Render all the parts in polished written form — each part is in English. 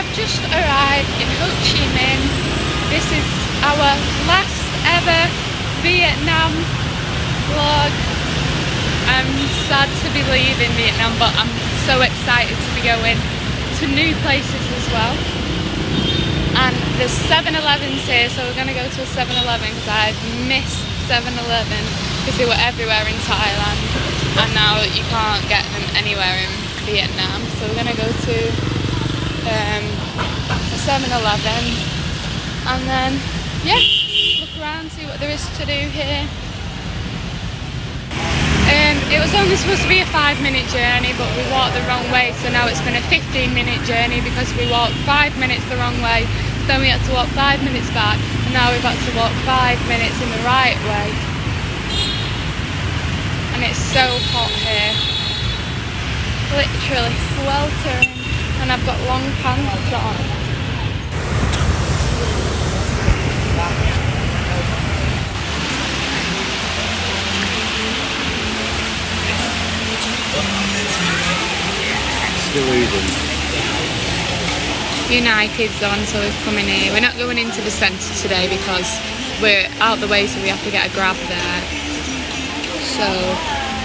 have just arrived in Ho Chi Minh. This is our last ever Vietnam vlog. I'm sad to be leaving Vietnam, but I'm so excited to be going to new places as well. And there's 7-Elevens here, so we're going to go to a 7-Eleven because I've missed 7-Eleven because they were everywhere in Thailand, and now you can't get them anywhere in Vietnam. So we're going to go to a 7-Eleven and then, yeah, look around, see what there is to do here. It was only supposed to be a 5-minute journey, but we walked the wrong way, so now it's been a 15-minute journey because we walked 5 minutes the wrong way. Then we had to walk 5 minutes back, and now we've had to walk 5 minutes in the right way. And it's so hot here, literally sweltering, and I've got long pants on. United's on, so we've come in here. We're not going into the centre today because we're out the way, so we have to get a grab there. So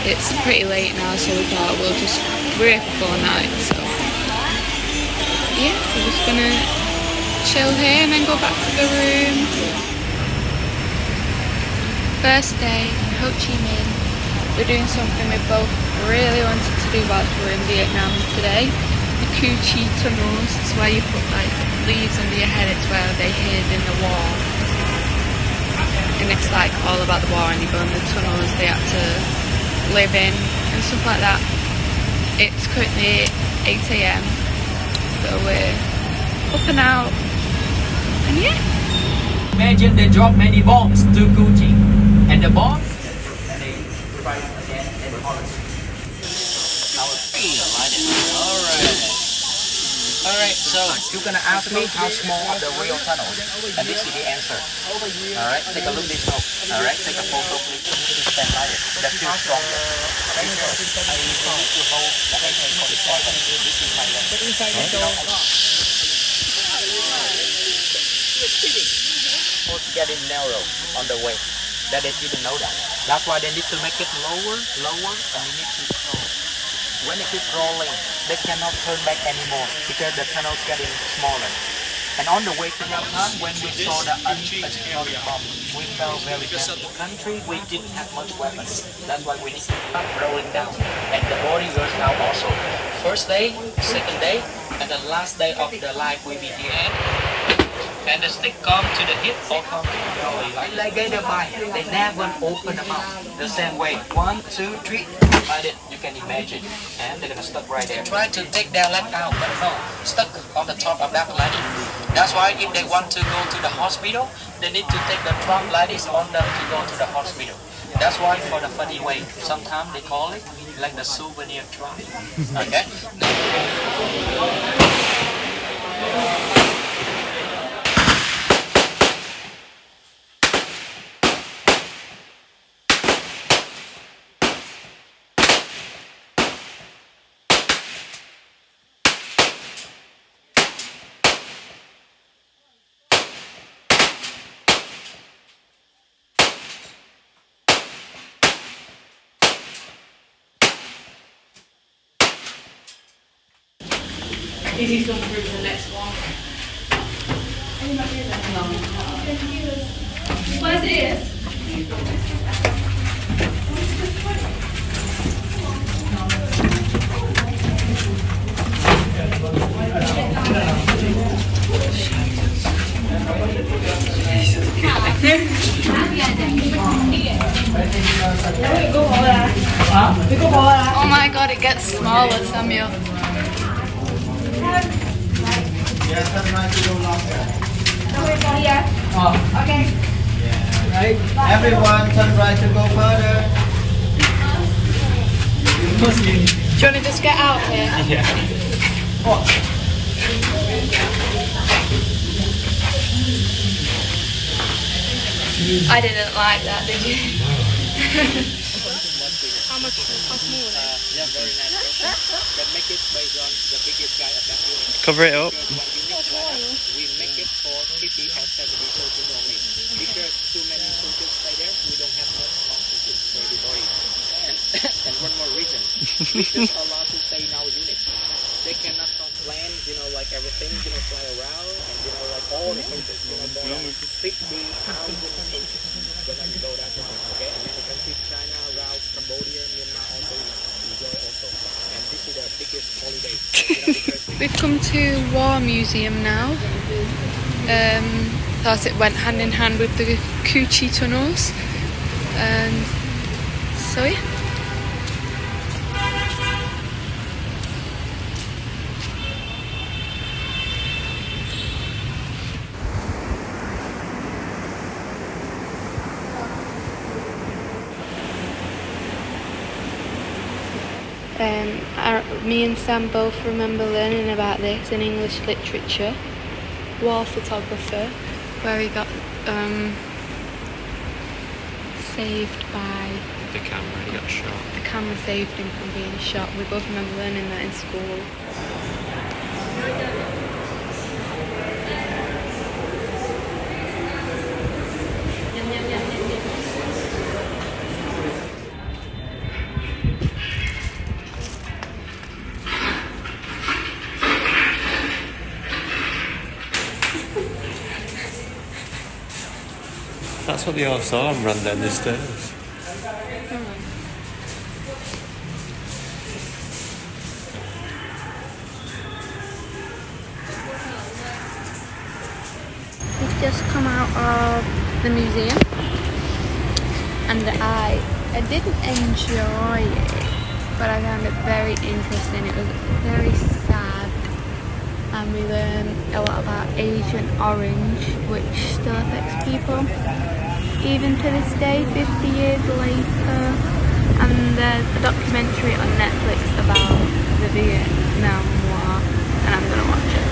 it's pretty late now, so we thought we're here for 4 nights. So yeah, we're just gonna chill here and then go back to the room. First day in Ho Chi Minh. We're doing something we both really wanted to do whilst we were in Vietnam today. The Cu Chi tunnels. It's where you put like leaves under your head. It's where they hid in the war. And it's like all about the war, and you go in the tunnels they had to live in and stuff like that. It's currently 8 AM, so we're up and out. And yeah. Imagine they drop many bombs to Cu Chi, and the bombs they strike again and polish. Alright, so you're gonna ask me how small are the real tunnels, and this is the answer. Alright, take a look this note. Alright, take a photo please. Stand by it. That feels stronger. I need to hold the AK-47. This is my left. It's getting narrow on the way. That they didn't know that. That's why they need to make it lower, and you need to roll. When it keeps rolling, they cannot turn back anymore because the tunnel's getting smaller. And on the way to Japan, when we saw the unexploded bomb, we felt very bad. The country, we didn't have much weapons. That's why we need to stop rolling down. And the body goes down also. First day, second day, and the last day of the life we be here. And the stick come to the hip or come to the belly. Like they never open them up the same way. 1, 2, 3. Like it, you can imagine. And they're gonna stuck right there. Try to take their leg out, but no, stuck on the top of that leg. That's why if they want to go to the hospital, they need to take the trunk like this on them to go to the hospital. That's why for the funny way, sometimes they call it like the souvenir trunk. Okay? Izzy's gone through the next one. No. Where's it is? Oh my god, it gets smaller, Samuel. Yes, turn right to go longer. Okay. Yeah. Right. Everyone, turn right to go further. Do you want to just get out here? Yeah. I didn't like that, did you? How small is it? Yeah, very nice. They make it based on the biggest guy of that unit. Cover it up. We just allowed to stay in our unit. They cannot plan, like everything, fly around and like all the places, more than 50,000 places. When you go that one, okay? And then the countries China, Laos, Cambodia, Myanmar also enjoy also. And this is the biggest holiday. Because We've come to War Museum now. Thought it went hand in hand with the Coochie tunnels. So yeah. Me and Sam both remember learning about this in English literature. War photographer, where he got saved by the camera. He got shot. The camera saved him from being shot. We both remember learning that in school. That's what they all saw and ran down the stairs. We've just come out of the museum and I didn't enjoy it, but I found it very interesting. It was very sad and we learned a lot about Agent Orange, which still affects people even to this day, 50 years later. And there's a documentary on Netflix about the Vietnam War and I'm going to watch it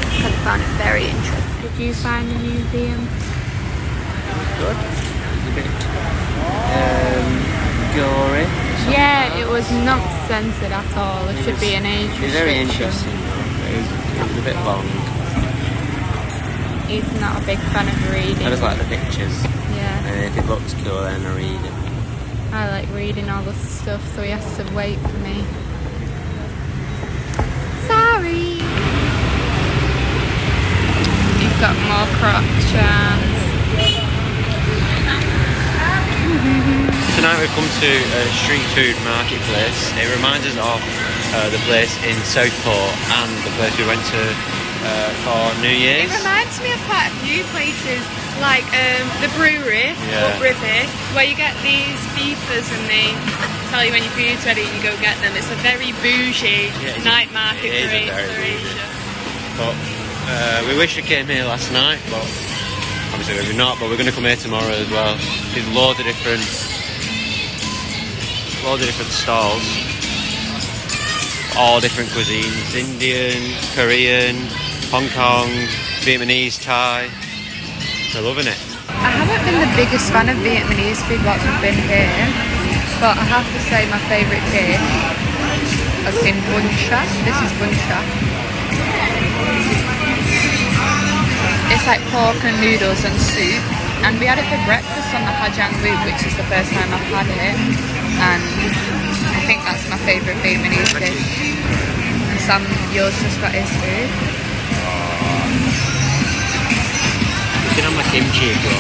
because I found it very interesting. Did you find the museum good? A bit gory. Yeah, it was not censored at all. There should be an age restriction. It's very interesting though. It was a bit long. He's not a big fan of reading. I just like the pictures. Yeah. And if it looks cool then I read it. I like reading all the stuff, so he has to wait for me. Sorry! He's got more croc chance. Tonight we've come to a street food marketplace. It reminds us of the place in Southport and the place we went to for New Year's. It reminds me of quite a few places, like the brewery, Upriver, where you get these beepers and they tell you when your food's ready and you go get them. It's a very bougie night market for Asia. But we wish we came here last night, but obviously maybe not, but we're going to come here tomorrow as well. There's loads of different stalls, all different cuisines: Indian, Korean, Hong Kong, Vietnamese, Thai. They're loving it. I haven't been the biggest fan of Vietnamese food whilst we've been here, but I have to say my favourite dish has been bun cha. This is bun cha. It's like pork and noodles and soup, and we had it for breakfast on the Hajang Loop, which is the first time I've had it, and I think that's my favourite Vietnamese dish. And Sam, yours just got his food. You can have my kimchi, bro.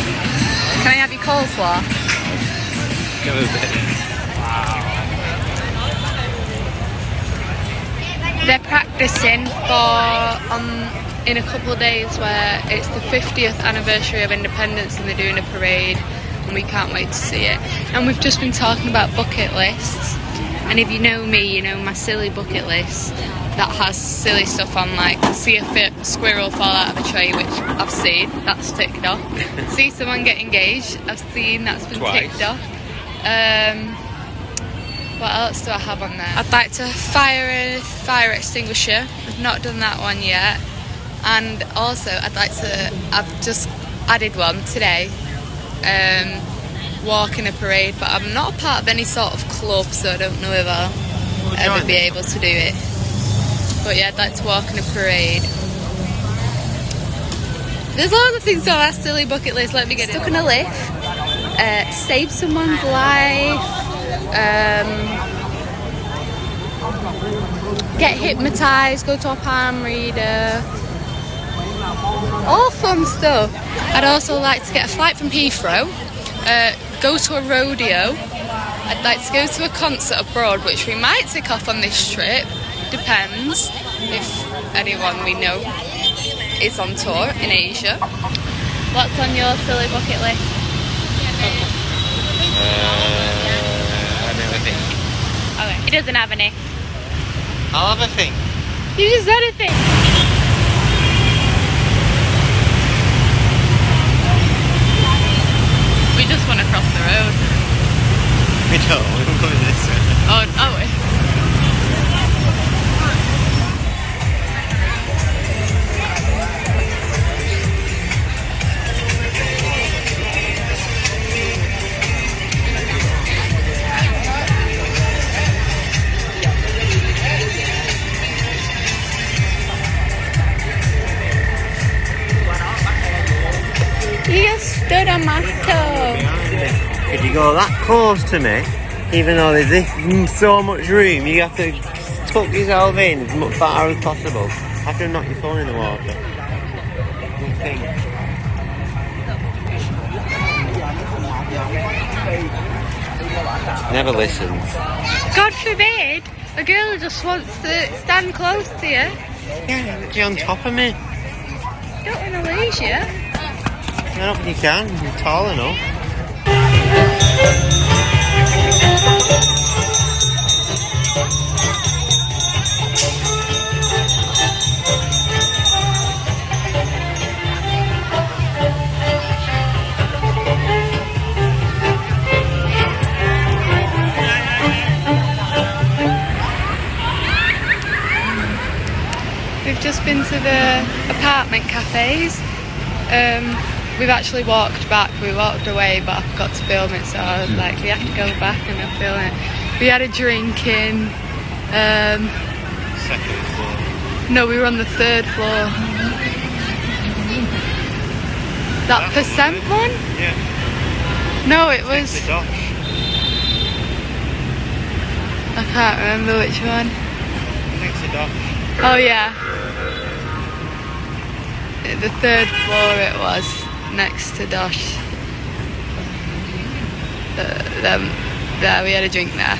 Can I have your coleslaw? Give it a bit. They're practicing in a couple of days where it's the 50th anniversary of independence and they're doing a parade and we can't wait to see it. And we've just been talking about bucket lists, and if you know me, you know my silly bucket list that has silly stuff on, like see a squirrel fall out of a tree, which I've seen, that's ticked off. See someone get engaged, I've seen, that's been ticked off. What else do I have on there? I'd like to fire a fire extinguisher. I've not done that one yet. And also I've just added one today, walk in a parade, but I'm not a part of any sort of club, so I don't know if I'll ever be able to do it. But yeah, I'd like to walk in a parade. There's loads of things on our silly bucket list. Let me get stuck in a lift, save someone's life, get hypnotised, go to a palm reader. All fun stuff. I'd also like to get a flight from Heathrow, go to a rodeo. I'd like to go to a concert abroad, which we might tick off on this trip. Depends if anyone we know is on tour in Asia. What's on your silly bucket list? I never think. Okay, he doesn't have any. I'll have a think. You just said a thing. We just want to cross the road. We don't, we're going this way. Oh, are we? You just stood on my toe. If you go that close to me, even though there's so much room, you have to tuck yourself in as much far as possible. I have to knock your phone in the water. You think. Never listens. God forbid a girl just wants to stand close to you. Yeah, you're on top of me. Don't want to lose you. I don't think you can. You're tall enough. We've just been to the apartment cafes. We've actually walked back. We walked away, but I forgot to film it, so I was like, we have to go back and I'll film it. We had a drink in. Second floor. No, we were on the 3rd floor. That percent one? Yeah. No, it was. The Dosh. I can't remember which one. Next to Dosh. Oh yeah. The 3rd floor it was, next to Dosh. There, we had a drink there.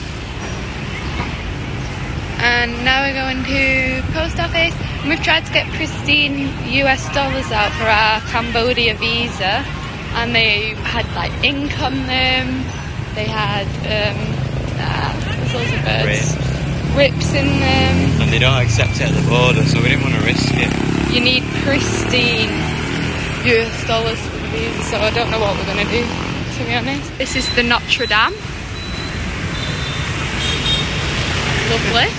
And now we're going to post office. And we've tried to get pristine US dollars out for our Cambodia visa. And they had like ink on them. They had, there's loads of birds. Rips in them. And they don't accept it at the border, so we didn't want to risk it. You need pristine US dollars for the visa, so I don't know what we're going to do, to be honest. This is the Notre Dame. Lovely.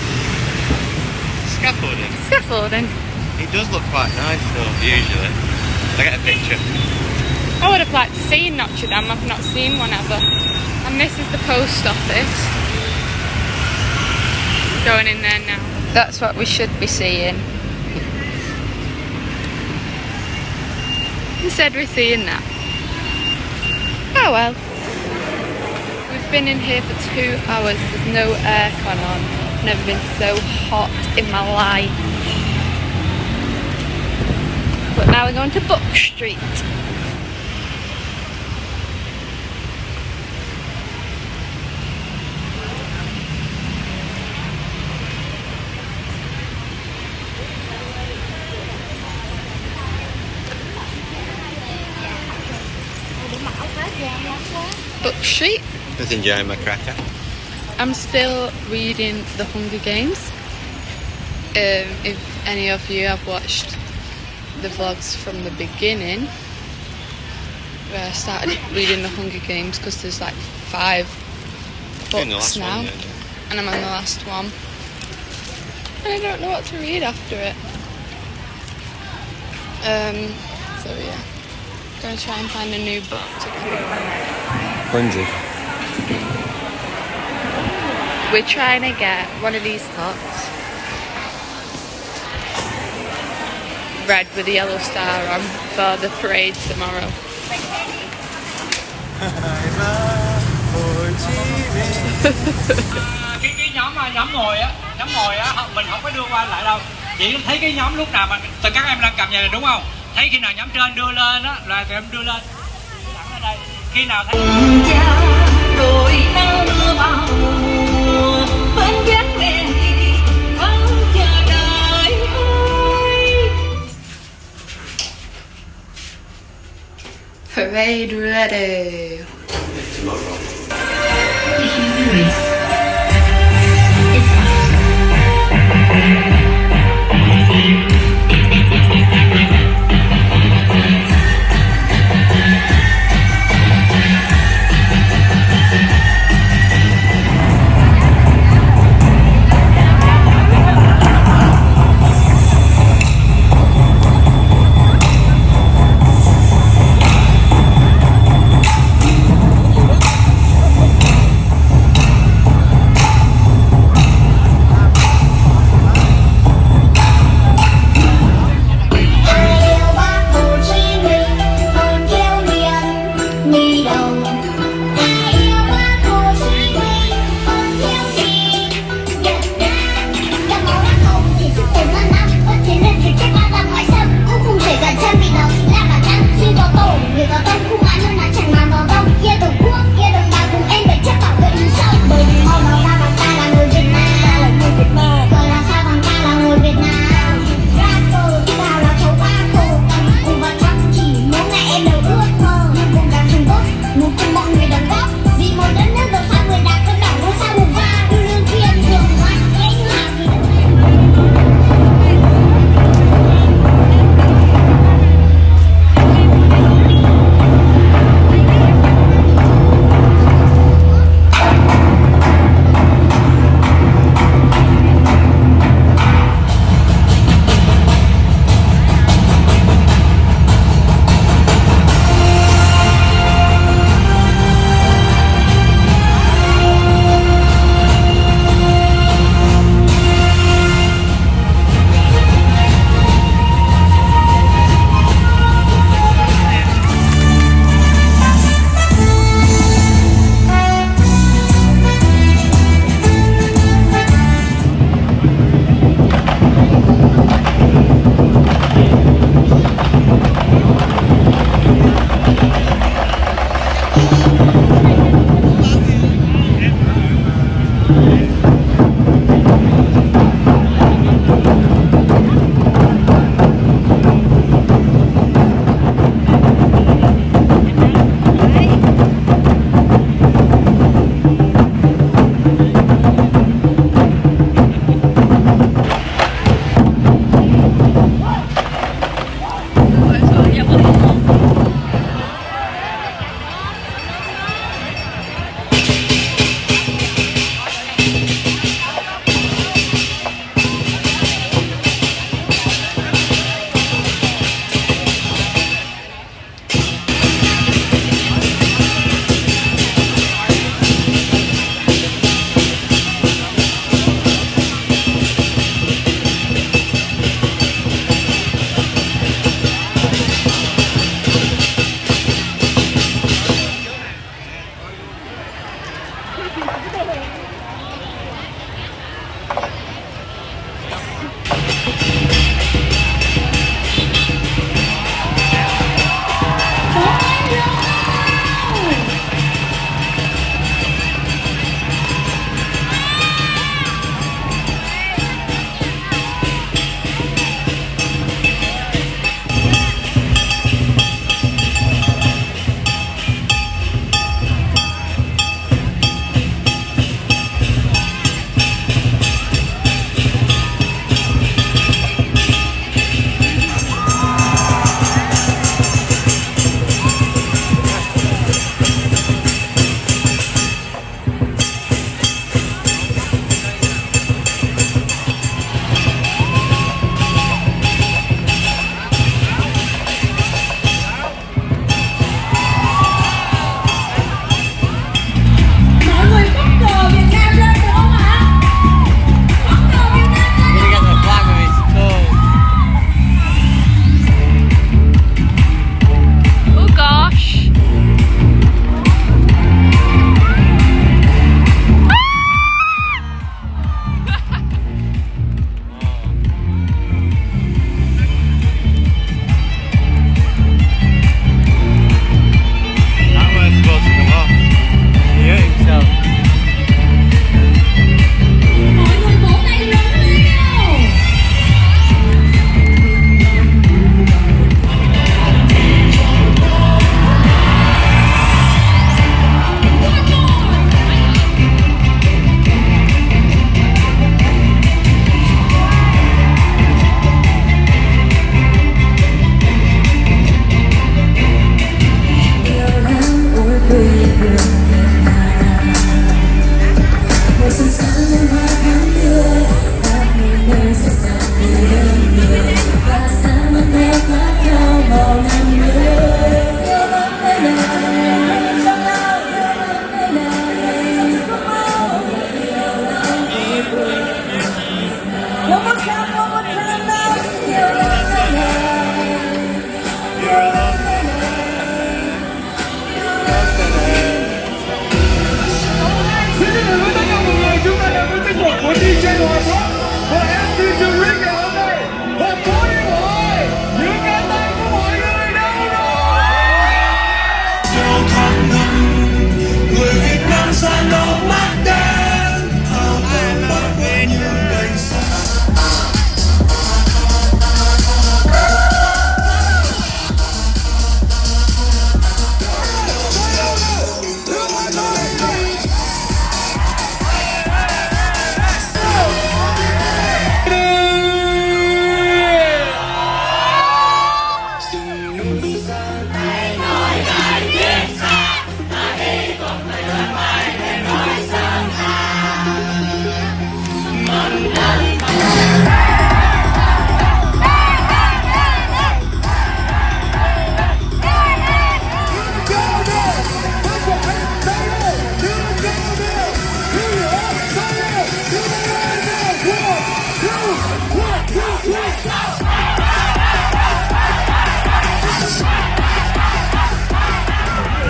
Scaffolding. Scaffolding. It does look quite nice though, usually. I get a picture. I would have liked to see Notre Dame, I've not seen one ever. And this is the post office. Going in there now. That's what we should be seeing. Instead we're seeing that. Oh well. We've been in here for 2 hours. There's no aircon on. Never been so hot in my life. But now we're going to Book Street. Book Street. Just enjoying my cracker. I'm still reading The Hunger Games. If any of you have watched the vlogs from the beginning, where I started reading The Hunger Games, because there's like 5 books now, and I'm on the last one. And I don't know what to read after it. So yeah, gonna try and find a new book to read. 100. We're trying to get one of these tops, red with a yellow star on, for the parade tomorrow. nhóm ngồi á mình không có đưa qua lại đâu, chỉ thấy cái nhóm lúc nào mà từ các em đang cầm vậy là đúng không, thấy khi nào nhóm trên đưa lên á là tụi em đưa lên thẳng lên đây, khi nào thấy rồi nắng mưa vào mùa bên giác mẹ vẫn chờ đợi ơi. Parade ready. The human race is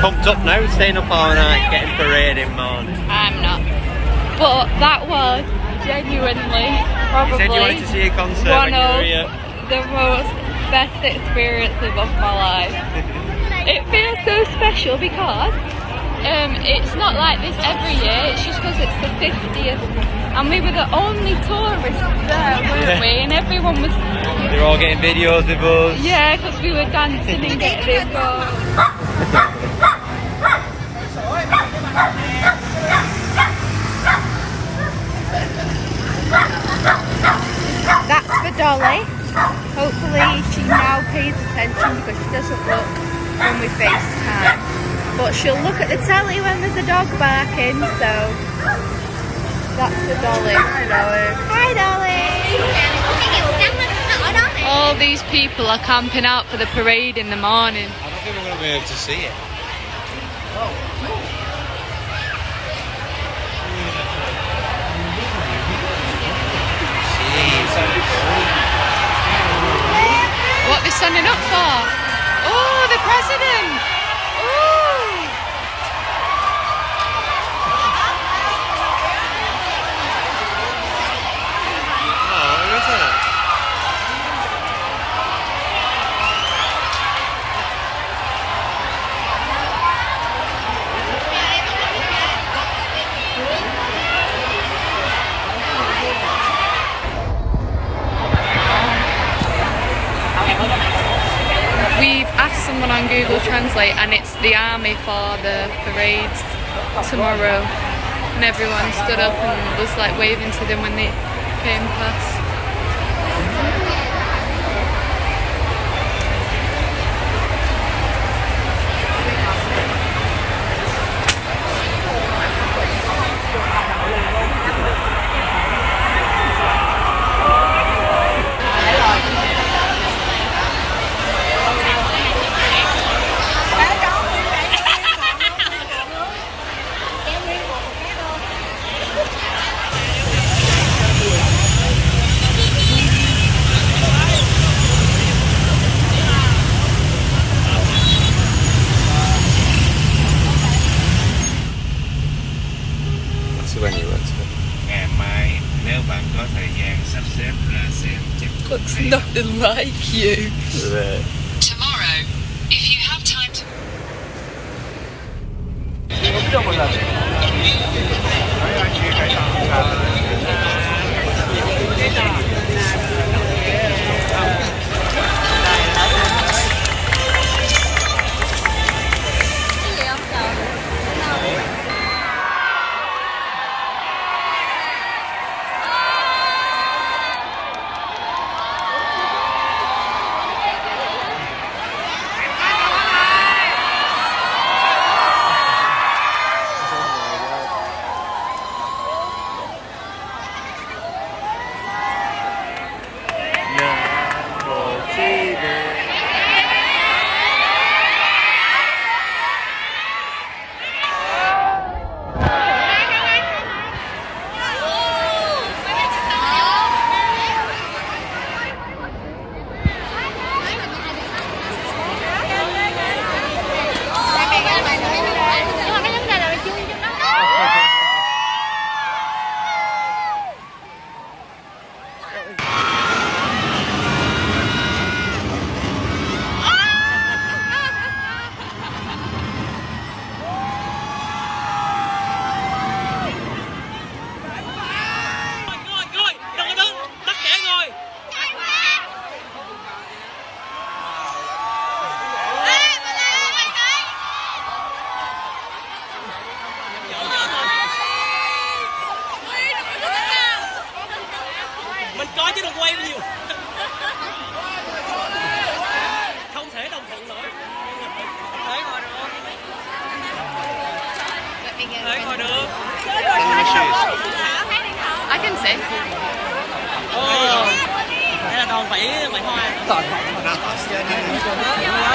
Pumped up now, staying up all night, getting parading morning. I'm not. But that was genuinely probably You said you wanted to see a concert one when you of were here. the most best experiences of my life. It feels so special because it's not like this every year, it's just because it's the 50th and we were the only tourists there, weren't we? And everyone was... They're all getting videos with us. Yeah, because we were dancing and getting involved. That's for Dolly. Hopefully she now pays attention because she doesn't look when we FaceTime. But she'll look at the telly when there's a dog barking, so that's for Dolly. Hi Dolly! All these people are camping out for the parade in the morning. I don't think we're going to be able to see it. What they're standing up for? Oh, the president! Oh! Oh, who is that? We've asked someone on Google Translate and it's the army for the parade tomorrow, and everyone stood up and was like waving to them when they came past. When you went to Ngày mai nếu bạn có thời gian sắp xếp ra xem chụp Looks nothing like you. Tomorrow, if you have time to...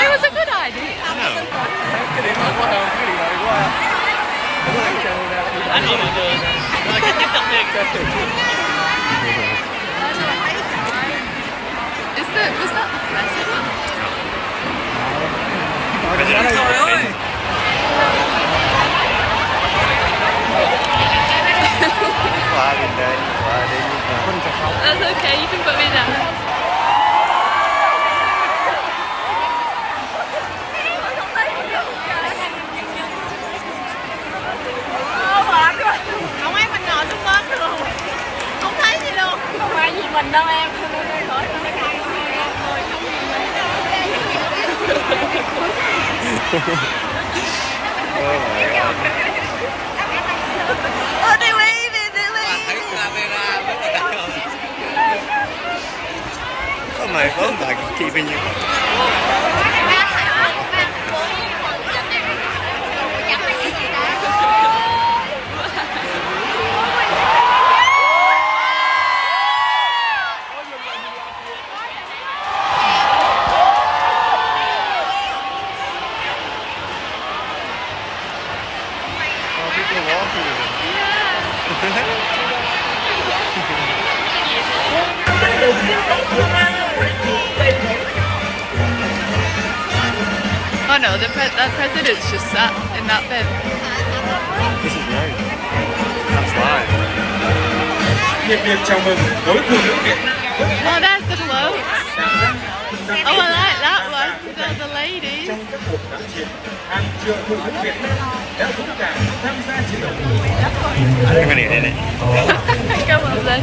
It was a good idea. Cái điện thoại của Hường, cái điện thoại của Was that the president? That's okay, you can put me down. Không em mình ngồi xuống bớt luôn. Không thấy gì luôn. Không ai gì mình đâu em. Đi đi đi đi. Thấy camera rất là đắt hơn. Oh my God, like keeping you. Oh no, the president's just sat in that bit. This is new. That's live. Nhiệt liệt chào mừng với phụ nữ Việt Nam. Oh, there's the floats. Oh, I like that one. The ladies. Trong các cuộc kháng chiến, hàng triệu phụ nữ Việt Nam đã dũng cảm tham gia chiến đấu. I'm gonna get in it. Come on then.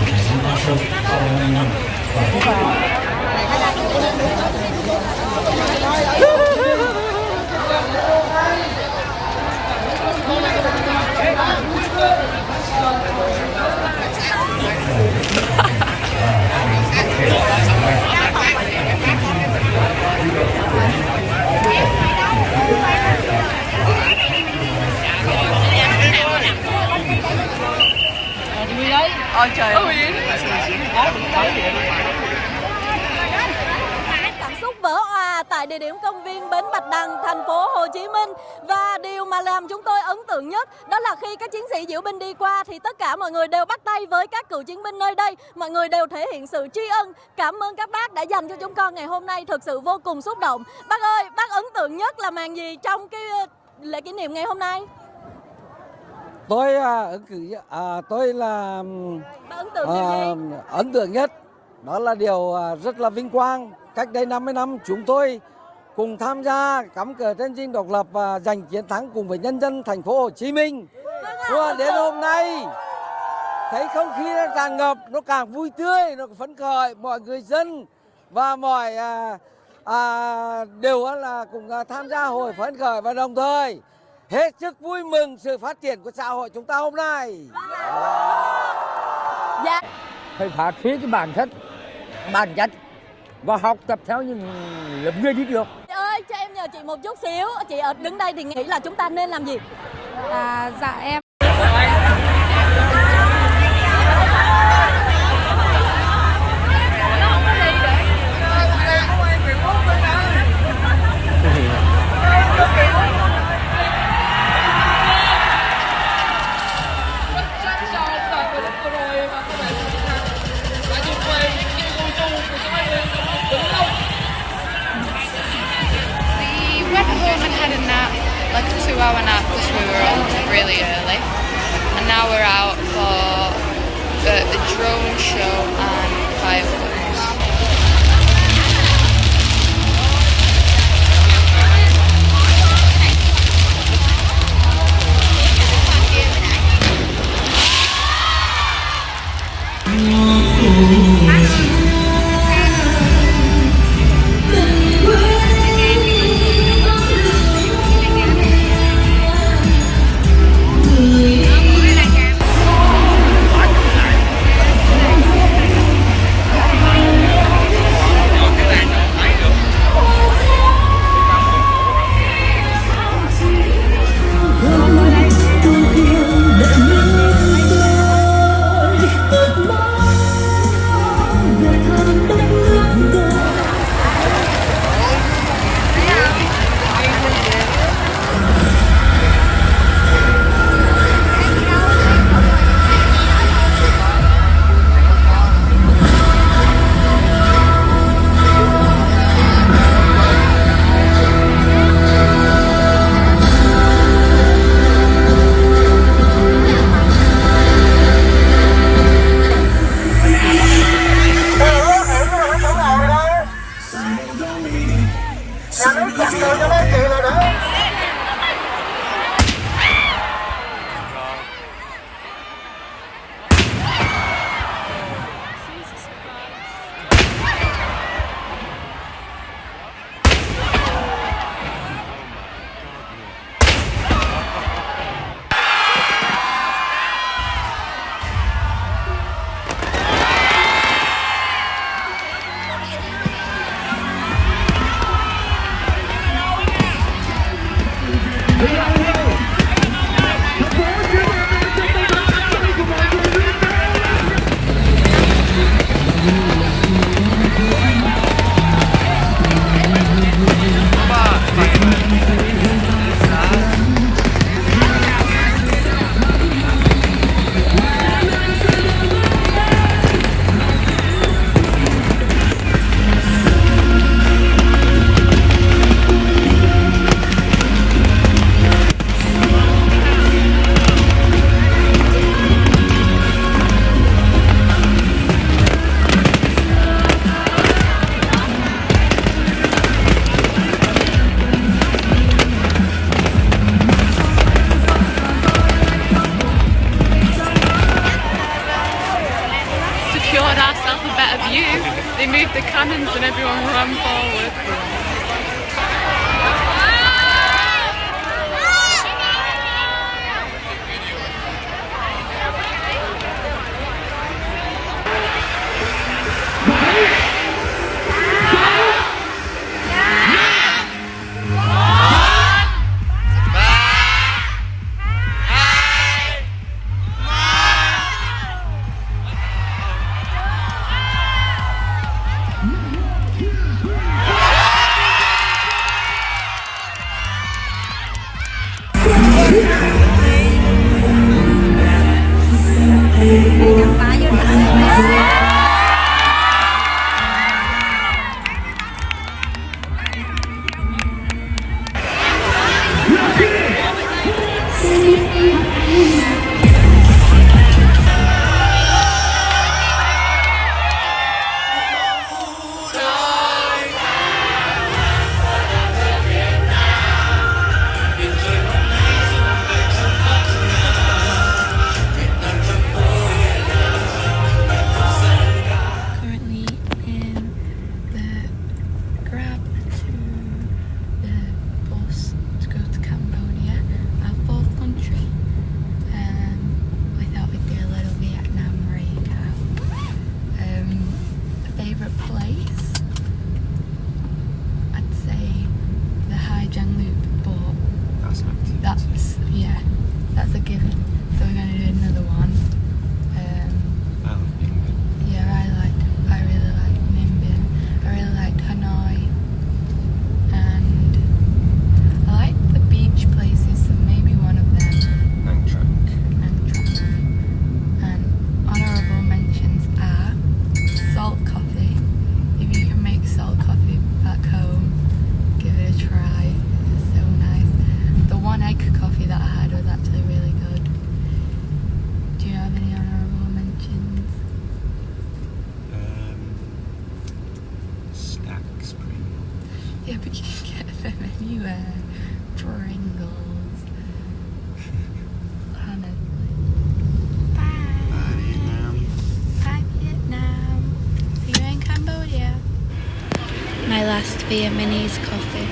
Ôi trời ơi. Cảm xúc vỡ òa tại địa điểm công viên Bến Bạch Đằng, thành phố Hồ Chí Minh. Và điều mà làm chúng tôi ấn tượng nhất đó là khi các chiến sĩ diễu binh đi qua thì tất cả mọi người đều bắt tay với các cựu chiến binh nơi đây. Mọi người đều thể hiện sự tri ân, cảm ơn các bác đã dành cho chúng con ngày hôm nay, thực sự vô cùng xúc động. Bác ơi, bác ấn tượng nhất là màn gì trong cái lễ kỷ niệm ngày hôm nay? Tôi tôi là ấn tượng nhất đó là điều rất là vinh quang. Cách đây 50 năm chúng tôi cùng tham gia cắm cờ trên dinh độc lập và giành chiến thắng cùng với nhân dân thành phố Hồ Chí Minh. Và đến hôm nay thấy không khí nó càng ngập, nó càng vui tươi, nó phấn khởi, mọi người dân và mọi đều là cùng tham gia hồi phấn khởi và đồng thời hết sức vui mừng sự phát triển của xã hội chúng ta hôm nay. Dạ. Phải phát huy cái bản chất và học tập theo những lớp người đi được. Chị ơi, cho em nhờ chị một chút xíu. Chị ở đứng đây thì nghĩ là chúng ta nên làm gì? Dạ em. Like a 2-hour nap because we were on really early, and now we're out for the drone show and fireworks. Nhà nước chặt đường cho mấy chị là được. Secured ourselves a better view. They moved the cannons and everyone ran forward. That's a given. So we're going to do another one. Yeah, I really liked Nimbin. I really liked Hanoi. And I liked the beach places, so maybe one of them. Nang Trak. And honourable mentions are salt coffee. If you can make salt coffee back home, give it a try. It's so nice. The one egg coffee that I had was actually really good. Do you have any honourable mentions? Stack Pringles. Yeah, but you can get them anywhere. Pringles. Honestly. Bye. Bye, Vietnam. See you in Cambodia. My last Vietnamese coffee.